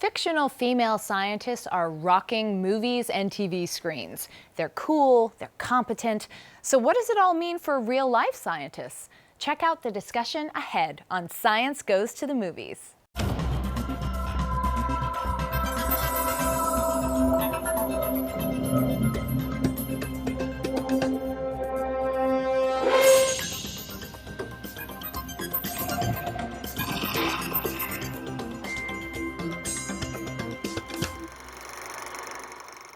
Fictional female scientists are rocking movies and TV screens. They're cool, they're competent. So what does it all mean for real-life scientists? Check out the discussion ahead on Science Goes to the Movies.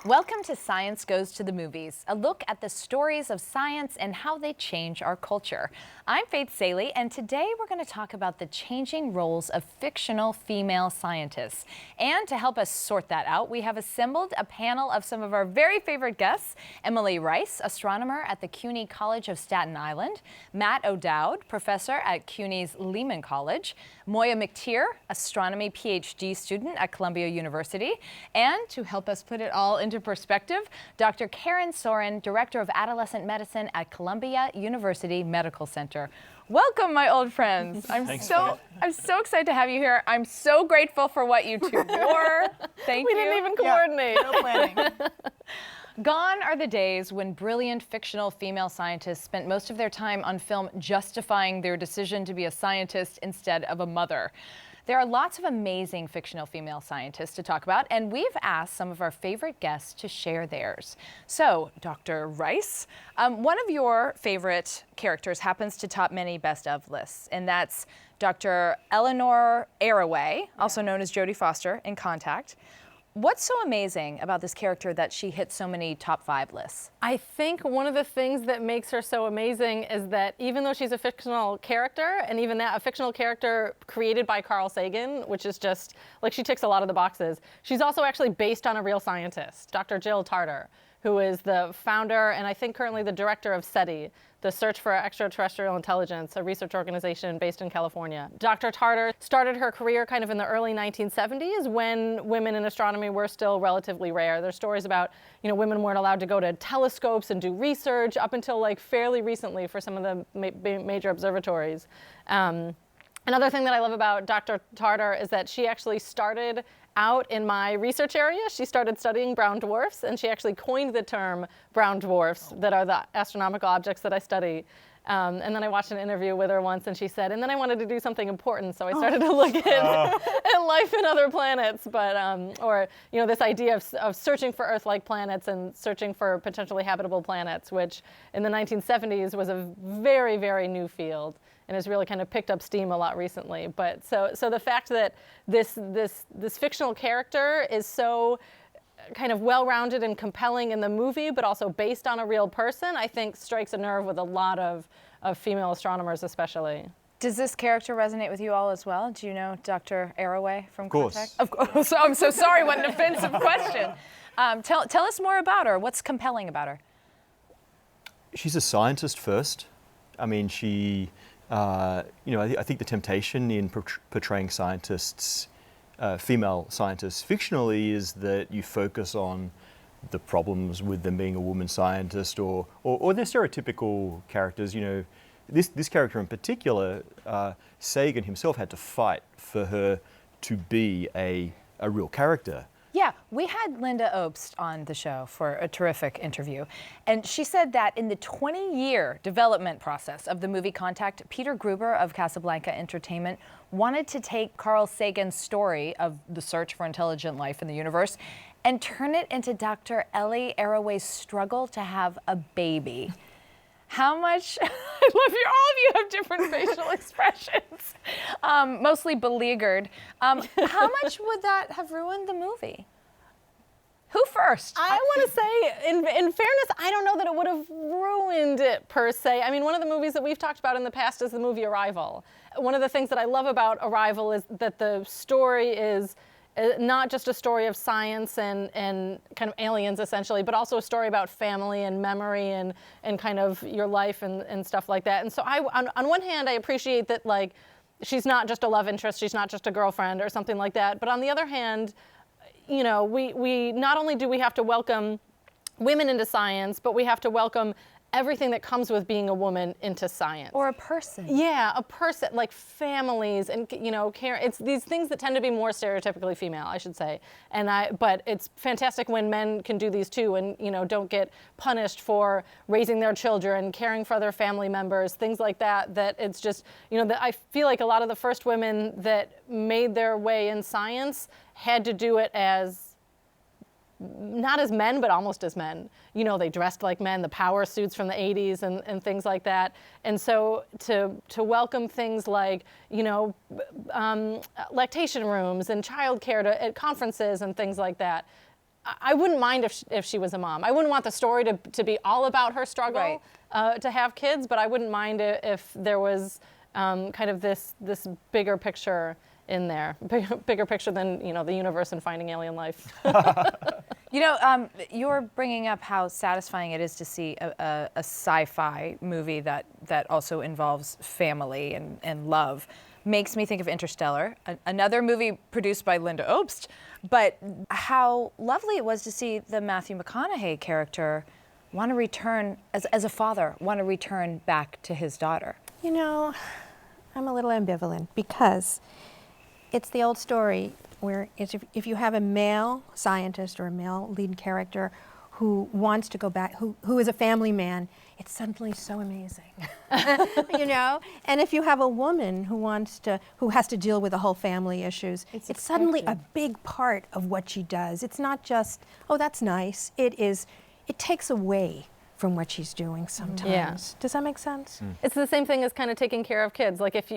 Welcome to Science Goes to the Movies, a look at the stories of science and how they change our culture. I'm Faith Saley, and today we're going to talk about the changing roles of fictional female scientists. And to help us sort that out, we have assembled a panel of some of our very favorite guests: Emily Rice, astronomer at the CUNY College of Staten Island; Matt O'Dowd, professor at CUNY's Lehman College; Moiya McTier, astronomy Ph.D. student at Columbia University; and to help us put it all into perspective, Dr. Soren, director of adolescent medicine at Columbia University Medical Center. Welcome, my old friends. I'm so excited to have you here. I'm so grateful for what you two wore. Thank you. We didn't even coordinate. No planning. Gone are the days when brilliant fictional female scientists spent most of their time on film justifying their decision to be a scientist instead of a mother. There are lots of amazing fictional female scientists to talk about, and we've asked some of our favorite guests to share theirs. So, Dr. Rice, one of your favorite characters happens to top many best of lists, and that's Dr. Eleanor Arroway, also known as Jodie Foster in Contact. What's so amazing about this character that she hits so many top 5 lists? I think one of the things that makes her so amazing is that even though she's a fictional character, and even that a fictional character created by Carl Sagan, which is just, like, she ticks a lot of the boxes, she's also actually based on a real scientist, Dr. Jill Tarter, who is the founder and I think currently the director of SETI, the Search for Extraterrestrial Intelligence, a research organization based in California. Dr. Tarter started her career kind of in the early 1970s when women in astronomy were still relatively rare. There's stories about, you know, women weren't allowed to go to telescopes and do research up until like fairly recently for some of the major observatories. Another thing that I love about Dr. Tarter is that she actually started out in my research area. She started studying brown dwarfs, and she actually coined the term brown dwarfs that are the astronomical objects that I study. And then I watched an interview with her once, and she said, and then I wanted to do something important, so I started to look at life in other planets, but, or, you know, this idea of searching for Earth-like planets and searching for potentially habitable planets, which in the 1970s was a very, very new field, and has really kind of picked up steam a lot recently. But so the fact that this fictional character is so kind of well-rounded and compelling in the movie, but also based on a real person, I think strikes a nerve with a lot of female astronomers especially. Does this character resonate with you all as well? Do you know Dr. Arroway from Contact? Of course. Of course. I'm so sorry, what an offensive question. Tell us more about her. What's compelling about her? She's a scientist first. I mean, she, you know, I think the temptation in portraying scientists, female scientists fictionally, is that you focus on the problems with them being a woman scientist or their stereotypical characters. You know, this character in particular, Sagan himself had to fight for her to be a real character. Yeah, we had Linda Obst on the show for a terrific interview, and she said that in the 20-year development process of the movie Contact, Peter Gruber of Casablanca Entertainment wanted to take Carl Sagan's story of the search for intelligent life in the universe and turn it into Dr. Ellie Arroway's struggle to have a baby. How much, I love you, all of you have different facial expressions, mostly beleaguered. How much would that have ruined the movie? Who first? I want to say, in fairness, I don't know that it would have ruined it per se. I mean, one of the movies that we've talked about in the past is the movie Arrival. One of the things that I love about Arrival is that the story is not just a story of science and kind of aliens essentially, but also a story about family and memory and kind of your life and stuff like that. And so on one hand, I appreciate that, like, she's not just a love interest, she's not just a girlfriend or something like that. But on the other hand, you know, we not only do we have to welcome women into science, but we have to welcome everything that comes with being a woman into science. Or a person. Yeah, a person, like families and, care. It's these things that tend to be more stereotypically female, I should say. But it's fantastic when men can do these too and, don't get punished for raising their children, caring for other family members, things like that, that it's just, that I feel like a lot of the first women that made their way in science had to do it as not as men, but almost as men. They dressed like men, the power suits from the 80s and things like that. And so to welcome things like, lactation rooms and childcare at conferences and things like that, I wouldn't mind if she was a mom. I wouldn't want the story to be all about her struggle to have kids, but I wouldn't mind if there was kind of this bigger picture in there, bigger picture than the universe and finding alien life. You're bringing up how satisfying it is to see a sci-fi movie that also involves family and love. Makes me think of Interstellar, another movie produced by Linda Obst, but how lovely it was to see the Matthew McConaughey character want to return, as a father, want to return back to his daughter. I'm a little ambivalent because it's the old story where if you have a male scientist or a male lead character who wants to go back, who is a family man, it's suddenly so amazing, And if you have a woman who has to deal with the whole family issues, it's suddenly a big part of what she does. It's not just, oh, that's nice. It takes away from what she's doing sometimes. Yeah. Does that make sense? It's the same thing as kind of taking care of kids. Like if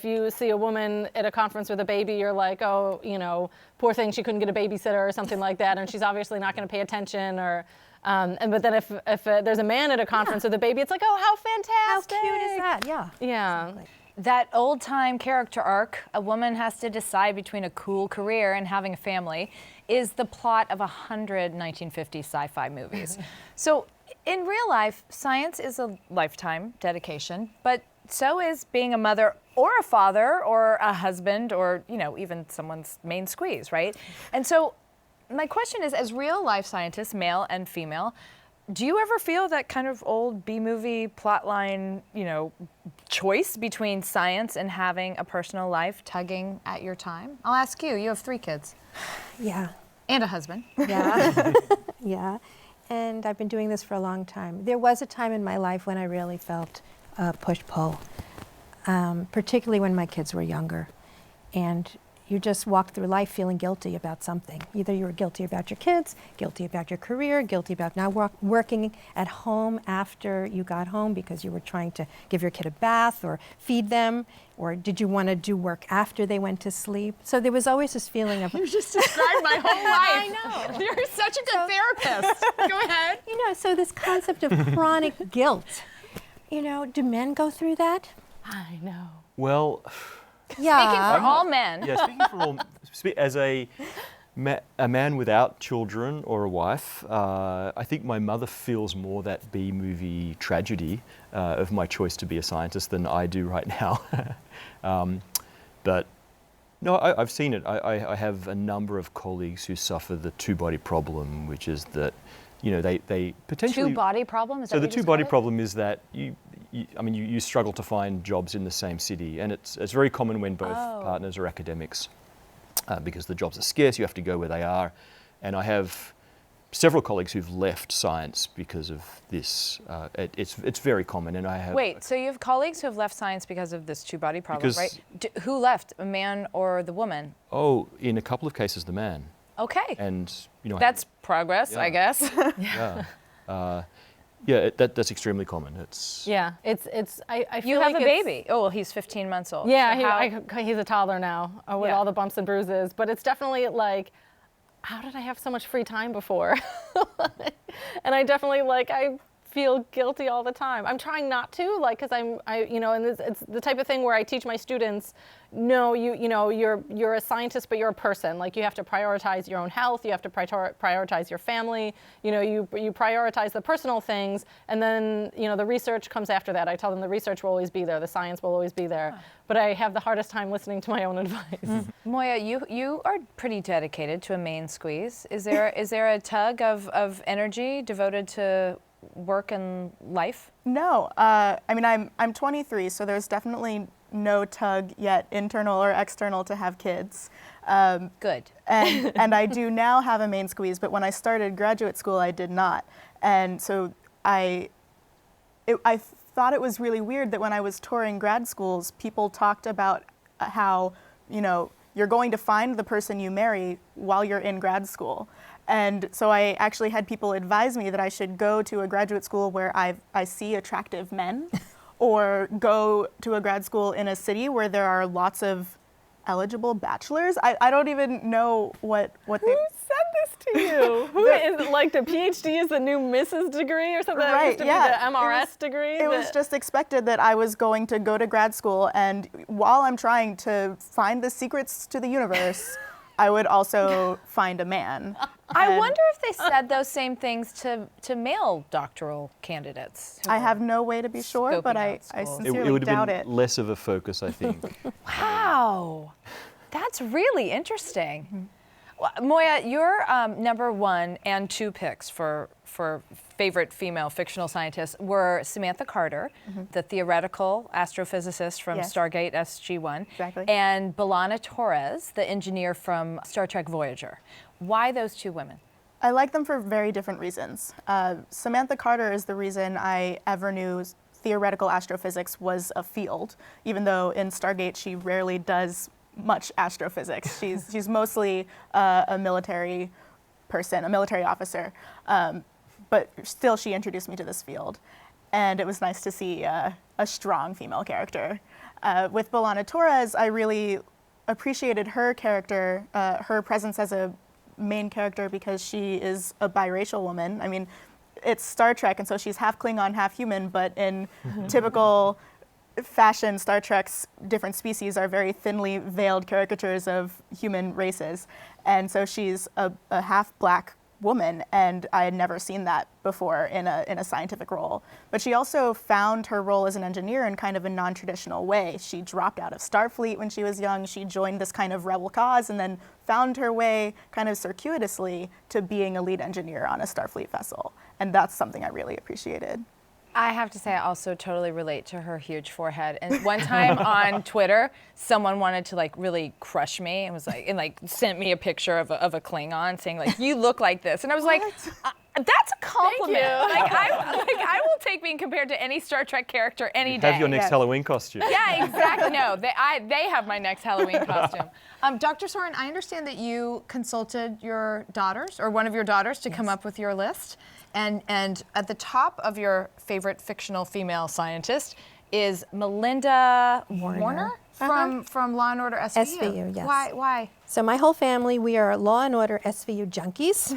you see a woman at a conference with a baby, you're like, oh, poor thing, she couldn't get a babysitter or something like that, and she's obviously not going to pay attention. Or, but then if there's a man at a conference with a baby, it's like, oh, how fantastic! How cute is that? Yeah. Yeah. Exactly. That old-time character arc, a woman has to decide between a cool career and having a family, is the plot of 100 1950s sci-fi movies. So in real life, science is a lifetime dedication, but so is being a mother or a father or a husband or, even someone's main squeeze, right? And so my question is, as real-life scientists, male and female, do you ever feel that kind of old B-movie plotline, choice between science and having a personal life tugging at your time? I'll ask you. You have 3 kids. Yeah. And a husband. Yeah. Yeah. And I've been doing this for a long time. There was a time in my life when I really felt push-pull, particularly when my kids were younger. And you just walk through life feeling guilty about something. Either you were guilty about your kids, guilty about your career, guilty about not working at home after you got home because you were trying to give your kid a bath or feed them, or did you want to do work after they went to sleep? So there was always this feeling of... You just described my whole life. I know. You're such a good therapist. Go ahead. So this concept of chronic guilt, do men go through that? I know. Well, Yeah. Speaking for all men. yeah, speaking for all, as a man without children or a wife, I think my mother feels more that B-movie tragedy of my choice to be a scientist than I do right now. But no, I've seen it. I have a number of colleagues who suffer the two-body problem, which is that, they potentially... Two-body problem? Is that So the what you two-body described? problem is that you struggle to find jobs in the same city, and it's very common when both partners are academics, because the jobs are scarce. You have to go where they are, and I have several colleagues who've left science because of this. It's very common, and I have. Wait, so you have colleagues who have left science because of this two-body problem, Because- right? Who left, a man or the woman? Oh, in a couple of cases, the man, Okay. and That's progress, I Yeah. guess. yeah. That's extremely common. It's Yeah, I feel You have like a it's- baby. Oh, well, he's 15 months old. Yeah, So how- he's a toddler now with Yeah. all the bumps and bruises. But it's definitely like, how did I have so much free time before? And I definitely I feel guilty all the time. I'm trying not to, because and it's the type of thing where I teach my students, no, you're a scientist, but you're a person. You have to prioritize your own health. You have to prioritize your family. You prioritize the personal things, and then the research comes after that. I tell them the research will always be there, the science will always be there. But I have the hardest time listening to my own advice. Moiya, you are pretty dedicated to a main squeeze. Is there a tug of energy devoted to work and life? No, I mean, I'm 23, so there's definitely no tug yet, internal or external, to have kids. Good. And I do now have a main squeeze, but when I started graduate school, I did not. And so I thought it was really weird that when I was touring grad schools, people talked about how, you know, you're going to find the person you marry while you're in grad school. And so I actually had people advise me that I should go to a graduate school where I see attractive men, or go to a grad school in a city where there are lots of eligible bachelors. I don't even know what Who said this to you? Who is, like, the Ph.D. is the new Mrs. degree or something? That Right, used to yeah. be the MRS degree? It was just expected that I was going to go to grad school, and while I'm trying to find the secrets to the universe, I would also find a man. I wonder if they said those same things to male doctoral candidates. I have no way to be sure, but scoping I out schools. sincerely It would doubt have it. been less of a focus, I think. Wow, that's really interesting. Well, Moiya, your number 1 and 2 picks for favorite female fictional scientists were Samantha Carter, the theoretical astrophysicist from Yes. Stargate SG-1, Exactly. and B'Elanna Torres, the engineer from Star Trek Voyager. Why those 2 women? I like them for very different reasons. Samantha Carter is the reason I ever knew theoretical astrophysics was a field, even though in Stargate she rarely does much astrophysics. She's mostly a military person, a military officer, but still she introduced me to this field. And it was nice to see a strong female character. With B'Elanna Torres, I really appreciated her character, her presence as a main character, because she is a biracial woman. I mean, it's Star Trek, and so she's half Klingon, half human, but in typical fashion, Star Trek's different species are very thinly veiled caricatures of human races. And so she's a half black woman, and I had never seen that before in a scientific role. But she also found her role as an engineer in kind of a non-traditional way. She dropped out of Starfleet when she was young. She joined this kind of rebel cause, and then found her way kind of circuitously to being a lead engineer on a Starfleet vessel. And that's something I really appreciated. I have to say, I also totally relate to her huge forehead. And one time on Twitter, someone wanted to really crush me and was sent me a picture of a Klingon saying you look like this. And I was like, that's a compliment. Thank you. I will take being compared to any Star Trek character any day. Have your next Halloween costume. Yeah, exactly. No, they have my next Halloween costume. Dr. Soren, I understand that you consulted your daughters, or one of your daughters, to come up with your list. And at the top of your favorite fictional female scientist is Melinda Warner from Law and Order SVU. SVU, yes. Why? So my whole family, we are Law and Order SVU junkies.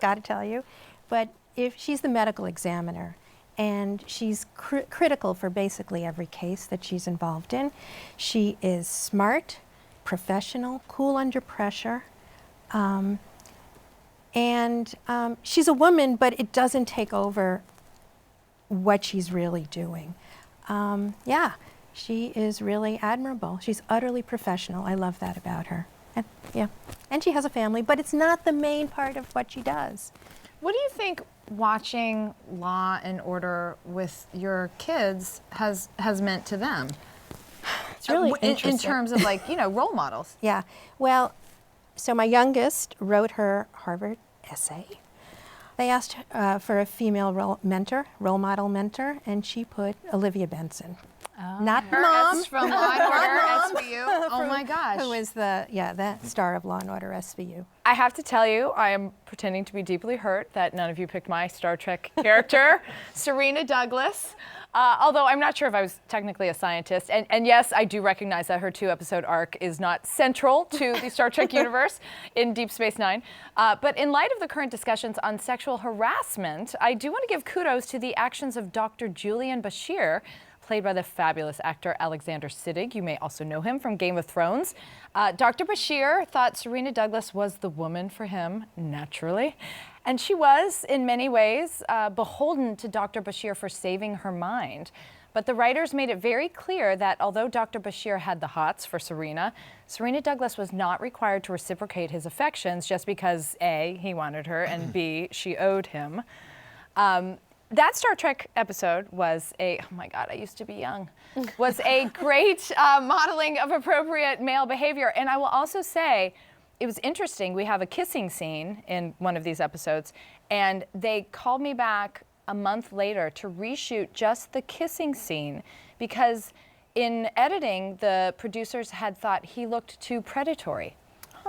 Gotta tell you. But if she's the medical examiner, and she's critical for basically every case that she's involved in. She is smart, professional, cool under pressure. And she's a woman, but it doesn't take over what she's really doing. Yeah, she is really admirable. She's utterly professional. I love that about her. And, yeah, and she has a family, but it's not the main part of what she does. What do you think watching Law and Order with your kids has meant to them? It's really interesting. In terms of role models. Yeah, well, so my youngest wrote her Harvard essay. They asked for a female role model mentor, and she put Olivia Benson. Not Her mom. from Law and Order SVU. Oh my gosh. Who is the star of Law and Order SVU. I have to tell you, I am pretending to be deeply hurt that none of you picked my Star Trek character, Serena Douglas. Although I'm not sure if I was technically a scientist. And yes, I do recognize that her 2-episode arc is not central to the Star Trek universe in Deep Space Nine. But in light of the current discussions on sexual harassment, I do want to give kudos to the actions of Dr. Julian Bashir, played by the fabulous actor Alexander Siddig. You may also know him from Game of Thrones. Dr. Bashir thought Serena Douglas was the woman for him, naturally. And she was, in many ways, beholden to Dr. Bashir for saving her mind. But the writers made it very clear that although Dr. Bashir had the hots for Serena, Serena Douglas was not required to reciprocate his affections just because A, he wanted her, and B, she owed him. That Star Trek episode was oh my God, I used to be young, was a great modeling of appropriate male behavior. And I will also say, it was interesting, we have a kissing scene in one of these episodes, and they called me back a month later to reshoot just the kissing scene because in editing, the producers had thought he looked too predatory.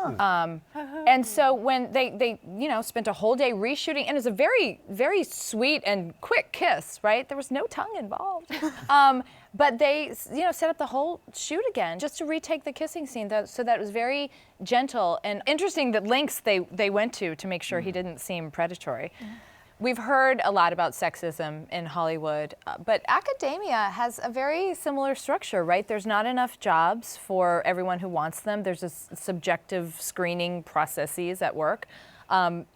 And so when they spent a whole day reshooting, and it was a very, very sweet and quick kiss, right? There was no tongue involved. But they, set up the whole shoot again just to retake the kissing scene so that it was very gentle and interesting the lengths they went to make sure he didn't seem predatory. We've heard a lot about sexism in Hollywood, but academia has a very similar structure, right? There's not enough jobs for everyone who wants them. There's a subjective screening processes at work,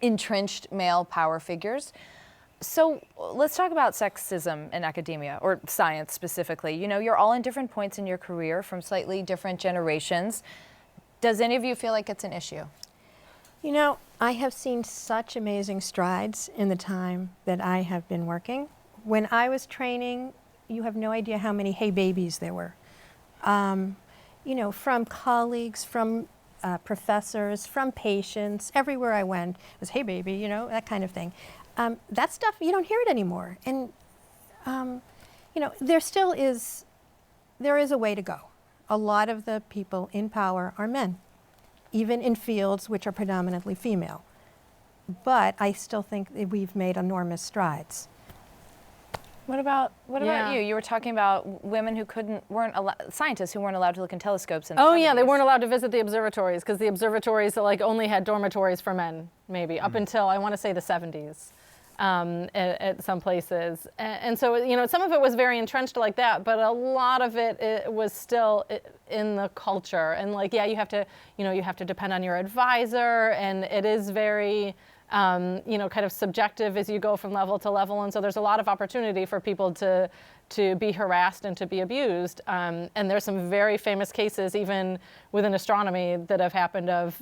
entrenched male power figures. So let's talk about sexism in academia, or science specifically. You're all in different points in your career from slightly different generations. Does any of you feel like it's an issue? I have seen such amazing strides in the time that I have been working. When I was training, you have no idea how many hey babies there were. From colleagues, from professors, from patients, everywhere I went, it was hey baby, that kind of thing. That stuff, you don't hear it anymore. And, there is a way to go. A lot of the people in power are men, even in fields which are predominantly female. But I still think that we've made enormous strides. What about you? You were talking about women who scientists who weren't allowed to look in telescopes. In the 70s. They weren't allowed to visit the observatories because the observatories only had dormitories for men, maybe up until I want to say the 70s. At some places, and so some of it was very entrenched like that, but a lot of it was still in the culture. And you have to depend on your advisor, and it is very kind of subjective as you go from level to level. And so there's a lot of opportunity for people to be harassed and to be abused. And there's some very famous cases, even within astronomy, that have happened of,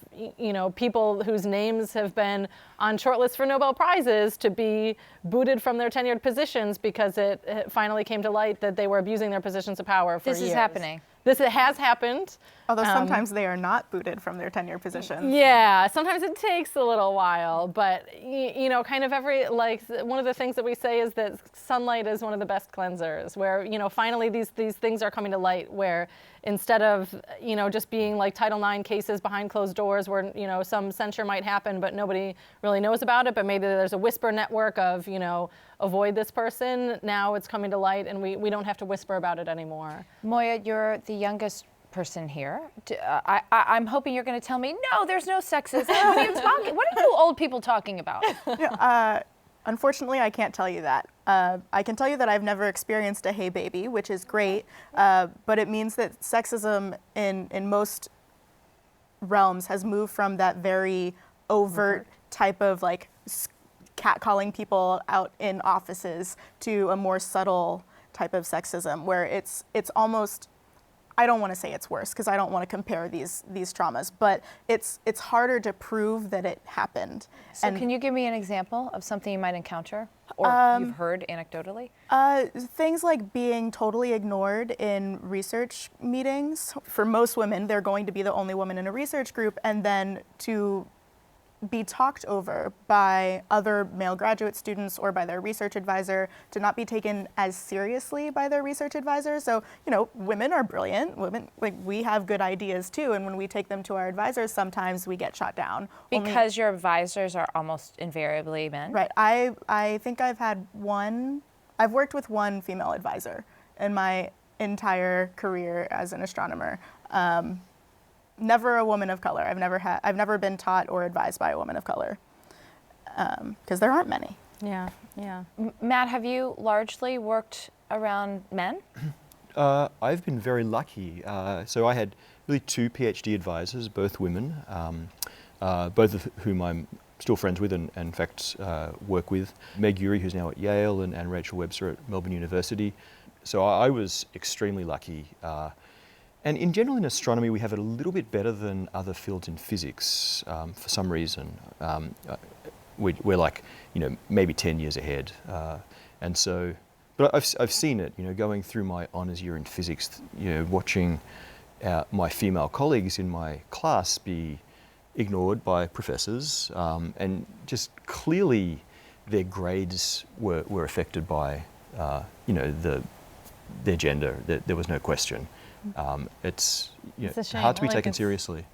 people whose names have been on shortlists for Nobel Prizes to be booted from their tenured positions because it finally came to light that they were abusing their positions of power for years. This is happening. This has happened. Although sometimes they are not booted from their tenure positions. Yeah, sometimes it takes a little while, but kind of one of the things that we say is that sunlight is one of the best cleansers, where finally these things are coming to light, where instead of just being like Title IX cases behind closed doors where some censure might happen but nobody really knows about it, but maybe there's a whisper network of avoid this person. Now it's coming to light and we don't have to whisper about it anymore. Moiya, you're the youngest person here. I'm hoping you're going to tell me, no, there's no sexism. What are you old people talking about? Unfortunately, I can't tell you that. I can tell you that I've never experienced a hey baby, which is great, but it means that sexism in most realms has moved from that very overt type of catcalling people out in offices to a more subtle type of sexism where it's almost, I don't want to say it's worse because I don't want to compare these traumas, but it's harder to prove that it happened. So can you give me an example of something you might encounter or you've heard anecdotally? Things like being totally ignored in research meetings. For most women, they're going to be the only woman in a research group, and then to be talked over by other male graduate students or by their research advisor, to not be taken as seriously by their research advisor. So, women are brilliant. Women, we have good ideas too, and when we take them to our advisors, sometimes we get shot down. Because your advisors are almost invariably men? Right. I think I've worked with one female advisor in my entire career as an astronomer. Never a woman of color. I've never been taught or advised by a woman of color, because there aren't many. Yeah. Matt, have you largely worked around men? I've been very lucky. So I had really two Ph.D. advisors, both women, both of whom I'm still friends with and in fact work with. Meg Urey, who's now at Yale, and Rachel Webster at Melbourne University. So I was extremely lucky. And in general in astronomy, we have it a little bit better than other fields in physics for some reason. we're like, maybe 10 years ahead. And so, but I've seen it, going through my honours year in physics, watching my female colleagues in my class be ignored by professors, and just clearly their grades were affected by, their gender. There was no question. It's a shame. hard to be Like, taken seriously.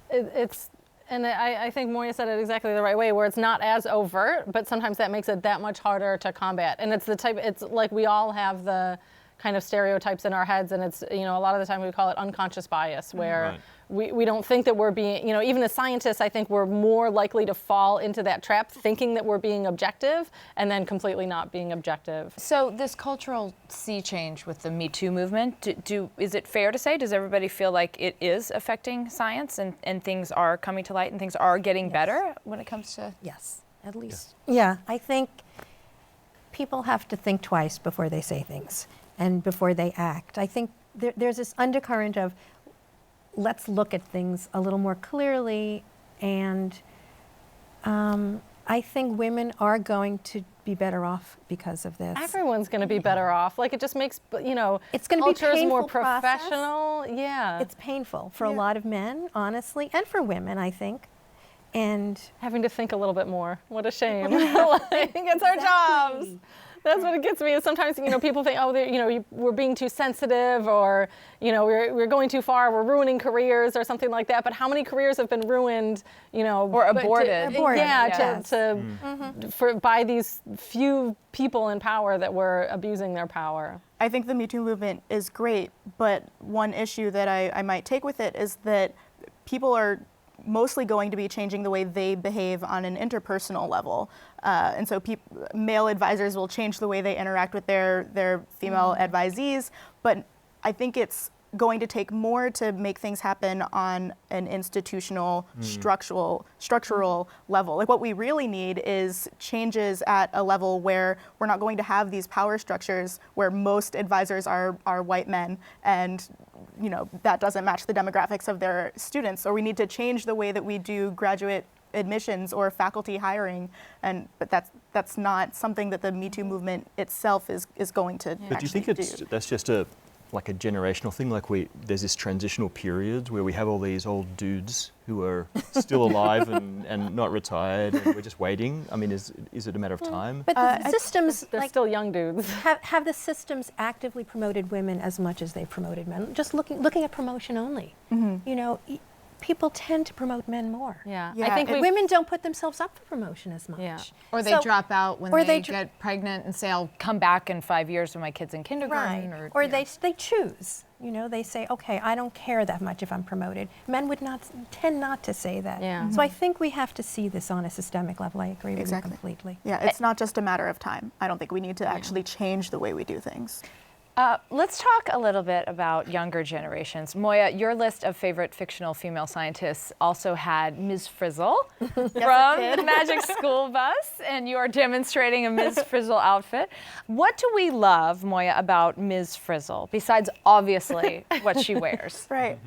And I think Moiya said it exactly the right way, where it's not as overt, but sometimes that makes it that much harder to combat. And it's like we all have the kind of stereotypes in our heads, and it's, a lot of the time we call it unconscious bias, where we don't think that we're being, even as scientists, I think we're more likely to fall into that trap, thinking that we're being objective, and then completely not being objective. So this cultural sea change with the Me Too movement, is it fair to say, does everybody feel like it is affecting science and things are coming to light and things are getting better when it comes to? Yes, at least. Yeah, I think people have to think twice before they say things and before they act. I think there's this undercurrent of, let's look at things a little more clearly, and I think women are going to be better off because of this. Everyone's going to be better off. Like, it just makes, it's going to be cultures more painful process. professional. Yeah. It's painful for a lot of men, honestly, and for women, I think. And having to think a little bit more. What a shame. Like, it's our jobs. That's what it gets me. Is sometimes, people think, we're being too sensitive, or, we're going too far, we're ruining careers or something like that. But how many careers have been ruined, or aborted? By these few people in power that were abusing their power. I think the Me Too movement is great, but one issue that I might take with it is that people are mostly going to be changing the way they behave on an interpersonal level. And so male advisors will change the way they interact with their female advisees, but I think it's going to take more to make things happen on an institutional, structural level. Like, what we really need is changes at a level where we're not going to have these power structures where most advisors are white men, and that doesn't match the demographics of their students. Or we need to change the way that we do graduate admissions or faculty hiring, but that's not something that the Me Too movement itself is going to actually do. But do you think that's just a generational thing? Like, there's this transitional period where we have all these old dudes who are still alive and not retired, and we're just waiting? I mean, is it a matter of time? But the systems, they're still young dudes. Have the systems actively promoted women as much as they've promoted men? Just looking at promotion only. People tend to promote men more. Yeah. Yeah. I think women don't put themselves up for promotion as much. Yeah. Or they drop out when they get pregnant and say, I'll come back in 5 years when my kid's in kindergarten. Right. Or they choose. They say, okay, I don't care that much if I'm promoted. Men tend not to say that. Yeah. So I think we have to see this on a systemic level. I agree with you Exactly. completely. Yeah, it's not just a matter of time. I don't think we need to actually change the way we do things. Let's talk a little bit about younger generations. Moiya, your list of favorite fictional female scientists also had Ms. Frizzle from the Magic School Bus, and you are demonstrating a Ms. Frizzle outfit. What do we love, Moiya, about Ms. Frizzle, besides obviously what she wears? Right.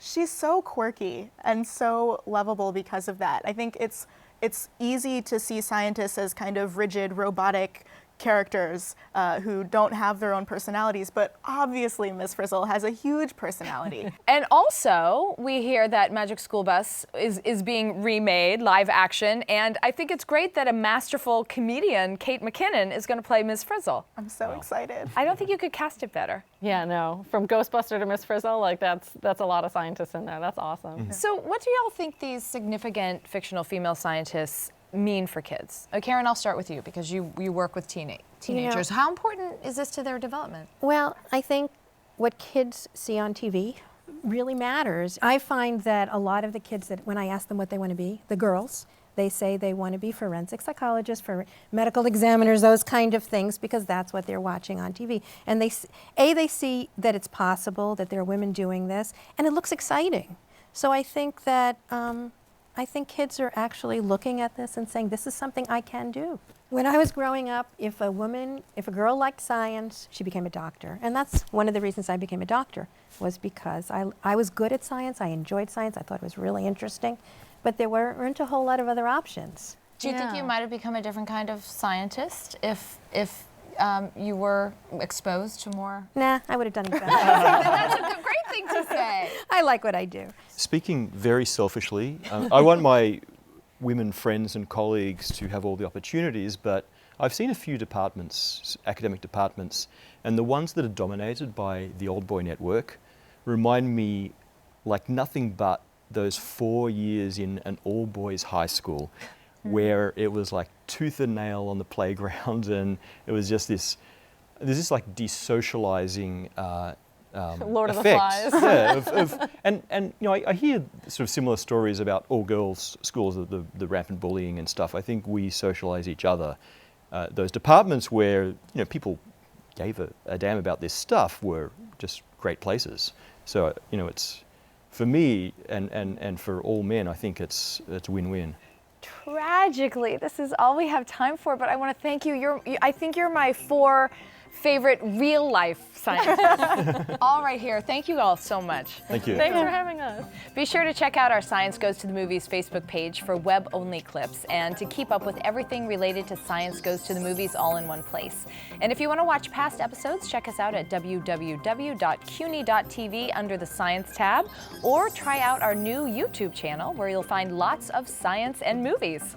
She's so quirky and so lovable because of that. I think it's easy to see scientists as kind of rigid, robotic characters who don't have their own personalities, but obviously Miss Frizzle has a huge personality. And also, we hear that Magic School Bus is being remade, live action, and I think it's great that a masterful comedian, Kate McKinnon, is going to play Miss Frizzle. I'm so excited. I don't think you could cast it better. Yeah, no. From Ghostbuster to Miss Frizzle, that's a lot of scientists in there. That's awesome. Mm-hmm. So what do y'all think these significant fictional female scientists mean for kids? Karen, I'll start with you because you work with teenagers. How important is this to their development? Well, I think what kids see on TV really matters. I find that a lot of the kids that when I ask them what they want to be, the girls, they say they want to be forensic psychologists, for medical examiners, those kind of things, because that's what they're watching on TV. And they see that it's possible, that there are women doing this, and it looks exciting. So I think that kids are actually looking at this and saying, this is something I can do. When I was growing up, if a girl liked science, she became a doctor. And that's one of the reasons I became a doctor, was because I was good at science, I enjoyed science, I thought it was really interesting, but there weren't a whole lot of other options. Do you think you might have become a different kind of scientist if you were exposed to more? Nah, I would have done it better. That's a great thing to say. I like what I do. Speaking very selfishly, I want my women friends and colleagues to have all the opportunities, but I've seen a few departments, academic departments, and the ones that are dominated by the old boy network remind me like nothing but those 4 years in an all boys high school where it was like tooth and nail on the playground, and it was just there's this like desocializing Lord of the effect. Flies. Yeah, and you know, I hear sort of similar stories about all girls schools, the rampant bullying and stuff. I think we socialize each other. Those departments where, you know, people gave a damn about this stuff were just great places. So, you know, it's for me and for all men, I think it's win-win. Tragically, this is all we have time for, but I want to thank you. I think you're my 4 favorite real-life scientists. All right here. Thank you all so much. Thank you. Thanks for having us. Be sure to check out our Science Goes to the Movies Facebook page for web-only clips and to keep up with everything related to Science Goes to the Movies all in one place. And if you want to watch past episodes, check us out at www.cuny.tv under the Science tab, or try out our new YouTube channel where you'll find lots of science and movies.